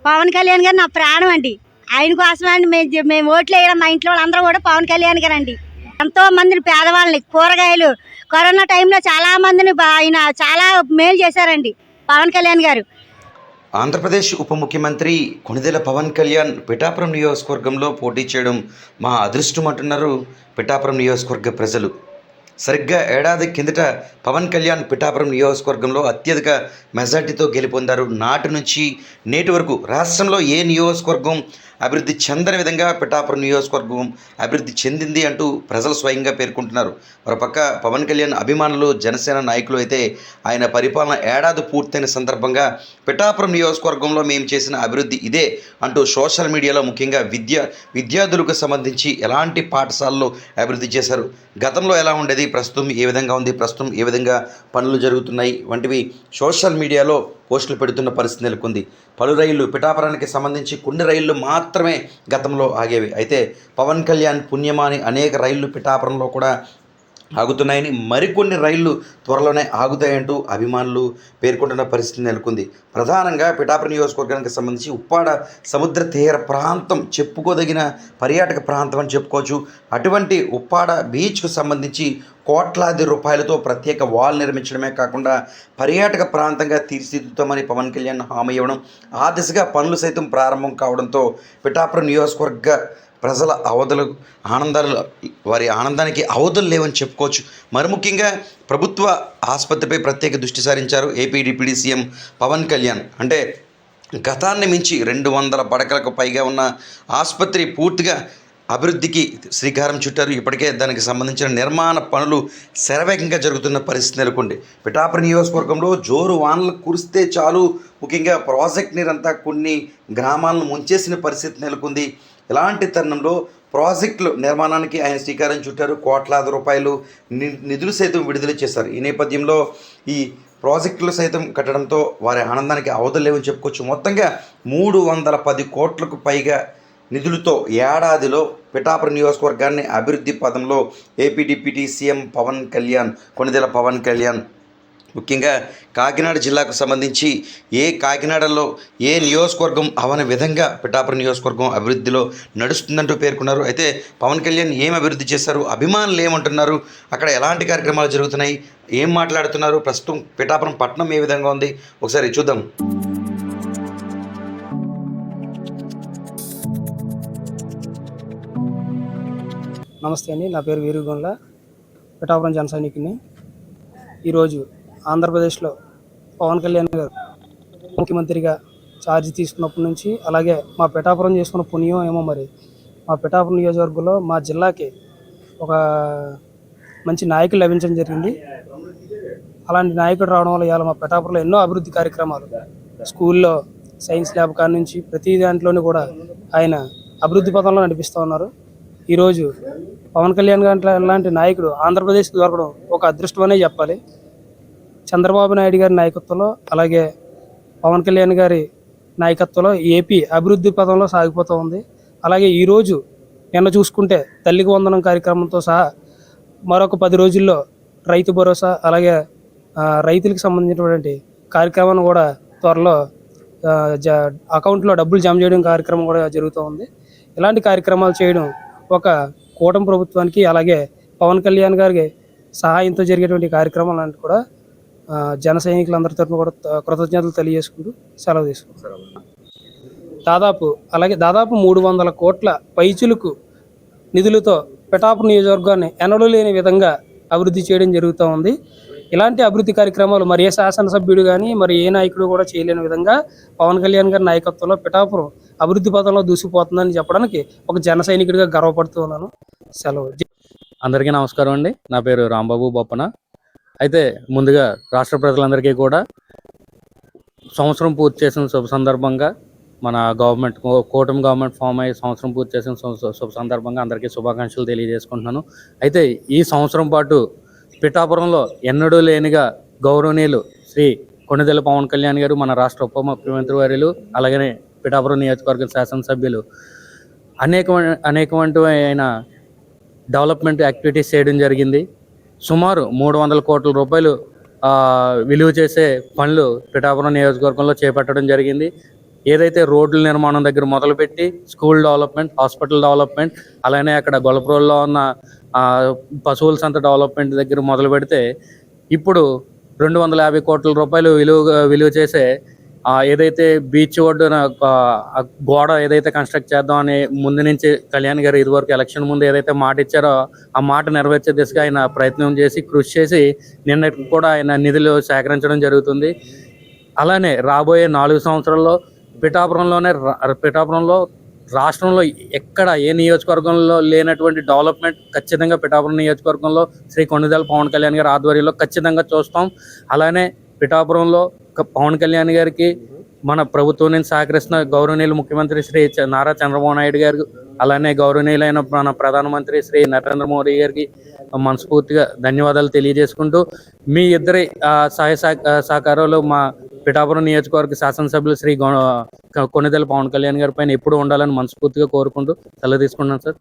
పవన్ కళ్యాణ్ గారు నా ప్రాణం అండి. ఆయన కోసమే అండి మేము ఓట్లు వేయడం. మా ఇంట్లో వాళ్ళందరూ కూడా పవన్ కళ్యాణ్ గారు అండి. ఎంతో మందిని పేదవాళ్ళని కూరగాయలు కరోనా టైంలో చాలా మందిని ఆయన చాలా మేలు చేశారండి పవన్ కళ్యాణ్ గారు. ఆంధ్రప్రదేశ్ ఉప ముఖ్యమంత్రి కొణిదెల పవన్ కళ్యాణ్ పిఠాపురం నియోజకవర్గంలో పోటీ చేయడం మా అదృష్టం అంటున్నారు పిఠాపురం నియోజకవర్గ ప్రజలు. సరిగ్గా ఏడాది కిందట పవన్ కళ్యాణ్ పిఠాపురం నియోజకవర్గంలో అత్యధిక మెజార్టీతో గెలుపొందారు. నాటి నుంచి నేటి వరకు రాష్ట్రంలో ఏ నియోజకవర్గం అభివృద్ధి చెందని విధంగా పిఠాపురం నియోజకవర్గం అభివృద్ధి చెందింది అంటూ ప్రజలు స్వయంగా పేర్కొంటున్నారు. మరోపక్క పవన్ కళ్యాణ్ అభిమానులు జనసేన నాయకులు అయితే ఆయన పరిపాలన ఏడాది పూర్తయిన సందర్భంగా పిఠాపురం నియోజకవర్గంలో మేము చేసిన అభివృద్ధి ఇదే అంటూ సోషల్ మీడియాలో ముఖ్యంగా విద్యార్థులకు సంబంధించి ఎలాంటి పాఠశాలలు అభివృద్ధి చేశారు, గతంలో ఎలా ఉండేది, ప్రస్తుతం ఏ విధంగా ఉంది, ప్రస్తుతం ఏ విధంగా పనులు జరుగుతున్నాయి వంటివి సోషల్ మీడియాలో పోస్టులు పెడుతున్న పరిస్థితి నెలకొంది. పలు రైళ్లు పిఠాపురానికి సంబంధించి కొన్ని రైళ్లు మాత్రమే గతంలో ఆగేవి. అయితే పవన్ కళ్యాణ్ పుణ్యమాని అనేక రైళ్లు పిఠాపురంలో కూడా ఆగుతున్నాయని, మరికొన్ని రైళ్లు త్వరలోనే ఆగుతాయంటూ అభిమానులు పేర్కొంటున్న పరిస్థితి నెలకొంది. ప్రధానంగా పిఠాపురం నియోజకవర్గానికి సంబంధించి ఉప్పాడ సముద్ర తీర ప్రాంతం చెప్పుకోదగిన పర్యాటక ప్రాంతం అని చెప్పుకోవచ్చు. అటువంటి ఉప్పాడ బీచ్కు సంబంధించి కోట్లాది రూపాయలతో ప్రత్యేక వాల్ నిర్మించడమే కాకుండా పర్యాటక ప్రాంతంగా తీర్చిదిద్దుతామని పవన్ కళ్యాణ్ హామీ ఇవ్వడం, ఆ దిశగా పనులు సైతం ప్రారంభం కావడంతో పిఠాపురం నియోజకవర్గ ప్రజల వారి ఆనందానికి అవధులు లేవని చెప్పుకోవచ్చు. మరి ముఖ్యంగా ప్రభుత్వ ఆసుపత్రిపై ప్రత్యేక దృష్టి సారించారు AP deputy CM Pawan Kalyan. అంటే గతాన్ని మించి 200 పడకలకు పైగా ఉన్న ఆసుపత్రి పూర్తిగా అభివృద్ధికి శ్రీకారం చుట్టారు. ఇప్పటికే దానికి సంబంధించిన నిర్మాణ పనులు శరవేగంగా జరుగుతున్న పరిస్థితి నెలకొంది. పిఠాపురం నియోజకవర్గంలో జోరు వానలు కురిస్తే చాలు ముఖ్యంగా ప్రాజెక్ట్ నీరంతా కొన్ని గ్రామాలను ముంచేసిన పరిస్థితి నెలకొంది. ఇలాంటి తరుణంలో ప్రాజెక్టుల నిర్మాణానికి ఆయన శ్రీకారం చుట్టారు. కోట్లాది రూపాయలు నిధులు సైతం విడుదల చేశారు. ఈ నేపథ్యంలో ఈ ప్రాజెక్టులు సైతం కట్టడంతో వారి ఆనందానికి అవధులు లేవని చెప్పుకోవచ్చు. మొత్తంగా 310 కోట్లకు పైగా నిధులతో ఏడాదిలో పిఠాపురం నియోజకవర్గాన్ని అభివృద్ధి పదంలో AP deputy CM Pawan Kalyan, Konidela Pawan Kalyan ముఖ్యంగా కాకినాడ జిల్లాకు సంబంధించి కాకినాడలో ఏ నియోజకవర్గం అవని విధంగా పిఠాపురం నియోజకవర్గం అభివృద్ధిలో నడుస్తుందంటూ పేర్కొన్నారు. అయితే పవన్ కళ్యాణ్ ఏం అభివృద్ధి చేశారు, అభిమానులు ఏమంటున్నారు, అక్కడ ఎలాంటి కార్యక్రమాలు జరుగుతున్నాయి, ఏం మాట్లాడుతున్నారు, ప్రస్తుతం పిఠాపురం పట్టణం ఏ విధంగా ఉంది ఒకసారి చూద్దాం. నమస్తే అండి, నా పేరు వీరుగుండ్ల, పిఠాపురం జన సైనికుని. ఈరోజు ఆంధ్రప్రదేశ్లో పవన్ కళ్యాణ్ గారు ముఖ్యమంత్రిగా ఛార్జ్ తీసుకున్నప్పటి నుంచి, అలాగే మా పిఠాపురం చేసుకున్న పుణ్యం ఏమో మరి, మా పిఠాపురం నియోజకవర్గంలో మా జిల్లాకి ఒక మంచి నాయకులు లభించడం జరిగింది. అలాంటి నాయకుడు రావడం వల్ల ఇవాళ మా పిఠాపురంలో ఎన్నో అభివృద్ధి కార్యక్రమాలు, స్కూల్లో సైన్స్ ల్యాబ్ కాడి నుంచి ప్రతి దాంట్లోనూ కూడా ఆయన అభివృద్ధి పథంలో నడిపిస్తూ ఉన్నారు. ఈరోజు పవన్ కళ్యాణ్ గారి లాంటి నాయకుడు ఆంధ్రప్రదేశ్కి దొరకడం ఒక అదృష్టం అనే చెప్పాలి. చంద్రబాబు నాయుడు గారి నాయకత్వంలో, అలాగే పవన్ కళ్యాణ్ గారి నాయకత్వంలో ఏపీ అభివృద్ధి పథంలో సాగిపోతూ ఉంది. అలాగే ఈరోజు నిన్న చూసుకుంటే తల్లికి వందనం కార్యక్రమంతో సహా మరొక 10 రోజుల్లో రైతు భరోసా, అలాగే రైతులకు సంబంధించినటువంటి కార్యక్రమాన్ని కూడా త్వరలో అకౌంట్లో డబ్బులు జమ చేయడం కార్యక్రమం కూడా జరుగుతూ ఉంది. ఇలాంటి కార్యక్రమాలు చేయడం ఒక కూటమి ప్రభుత్వానికి, అలాగే పవన్ కళ్యాణ్ గారికి సహాయంతో జరిగేటువంటి కార్యక్రమాలు కూడా జన సైనికులందరి తరఫున కూడా కృతజ్ఞతలు తెలియజేసుకుంటూ సెలవు తీసుకుంటారు. దాదాపు 300 కోట్ల పైచులకు నిధులతో పిఠాపురం నియోజకవర్గాన్ని ఎన్నడూ లేని విధంగా అభివృద్ధి చేయడం జరుగుతూ ఉంది. ఇలాంటి అభివృద్ధి కార్యక్రమాలు మరి ఏ శాసనసభ్యుడు కానీ మరి ఏ నాయకుడు కూడా చేయలేని విధంగా పవన్ కళ్యాణ్ గారి నాయకత్వంలో పిఠాపురం అభివృద్ధి పథంలో దూసిపోతుందని చెప్పడానికి ఒక జన సైనికుడిగా గర్వపడుతూ ఉన్నాను. సెలవు. అందరికీ నమస్కారం అండి, నా పేరు రాంబాబు బొప్పన. అయితే ముందుగా రాష్ట్ర ప్రజలందరికీ కూడా సంవత్సరం పూర్తి చేసిన శుభ సందర్భంగా, మన కూటమి గవర్నమెంట్ ఫామ్ అయ్యి సంవత్సరం పూర్తి చేసిన శుభ సందర్భంగా అందరికీ శుభాకాంక్షలు తెలియజేసుకుంటున్నాను. అయితే ఈ సంవత్సరం పాటు పిఠాపురంలో ఎన్నడూ లేనిగా గౌరవనీయులు శ్రీ కొణిదెల పవన్ కళ్యాణ్ గారు, మన రాష్ట్ర ఉప ముఖ్యమంత్రి వర్యులు, అలాగనే పిఠాపురం నియోజకవర్గ శాసనసభ్యులు అనేకమైన డెవలప్మెంట్ యాక్టివిటీస్ చేయడం జరిగింది. సుమారు 300 కోట్ల రూపాయలు విలువ చేసే పనులు పిఠాపురం నియోజకవర్గంలో చేపట్టడం జరిగింది. ఏదైతే రోడ్ల నిర్మాణం దగ్గర మొదలుపెట్టి స్కూల్ డెవలప్మెంట్, హాస్పిటల్ డెవలప్మెంట్, అలానే అక్కడ గొల్లప్రోల్లో ఉన్న పశువుల సంత డెవలప్మెంట్ దగ్గర మొదలు పెడితే ఇప్పుడు 250 కోట్ల రూపాయలు విలువ చేసే ఏదైతే బీచ్ ఒడ్డున గోడ ఏదైతే కన్స్ట్రక్ట్ చేద్దామని ముందు నుంచి కళ్యాణ్ గారు ఇదివరకు ఎలక్షన్ ముందు ఏదైతే మాట ఇచ్చారో ఆ మాట నెరవేర్చే దిశగా ఆయన ప్రయత్నం చేసి కృషి చేసి నిన్నటికి కూడా ఆయన నిధులు సేకరించడం జరుగుతుంది. అలానే రాబోయే 4 సంవత్సరాల్లో పిఠాపురంలో రాష్ట్రంలో ఎక్కడ ఏ నియోజకవర్గంలో లేనటువంటి డెవలప్మెంట్ ఖచ్చితంగా పిఠాపురం నియోజకవర్గంలో శ్రీ కొణిదెల పవన్ కళ్యాణ్ గారి ఆధ్వర్యంలో ఖచ్చితంగా చూస్తాం. అలానే పిఠాపురంలో పవన్ కళ్యాణ్ గారికి మన ప్రభుత్వం నుంచి సహకరిస్తున్న గౌరవనీయులు ముఖ్యమంత్రి శ్రీ నారా చంద్రబాబు నాయుడు గారు, అలానే గౌరవనీయులైన మన ప్రధానమంత్రి శ్రీ నరేంద్ర మోడీ గారికి మనస్ఫూర్తిగా ధన్యవాదాలు తెలియజేసుకుంటూ మీ ఇద్దరి సహాయ సహకారాలు మా పిఠాపురం నియోజకవర్గ శాసనసభ్యులు శ్రీ కొణిదెల పవన్ కళ్యాణ్ గారి పైన ఎప్పుడు ఉండాలని మనస్ఫూర్తిగా కోరుకుంటూ సెలవు తీసుకుంటున్నాను సార్.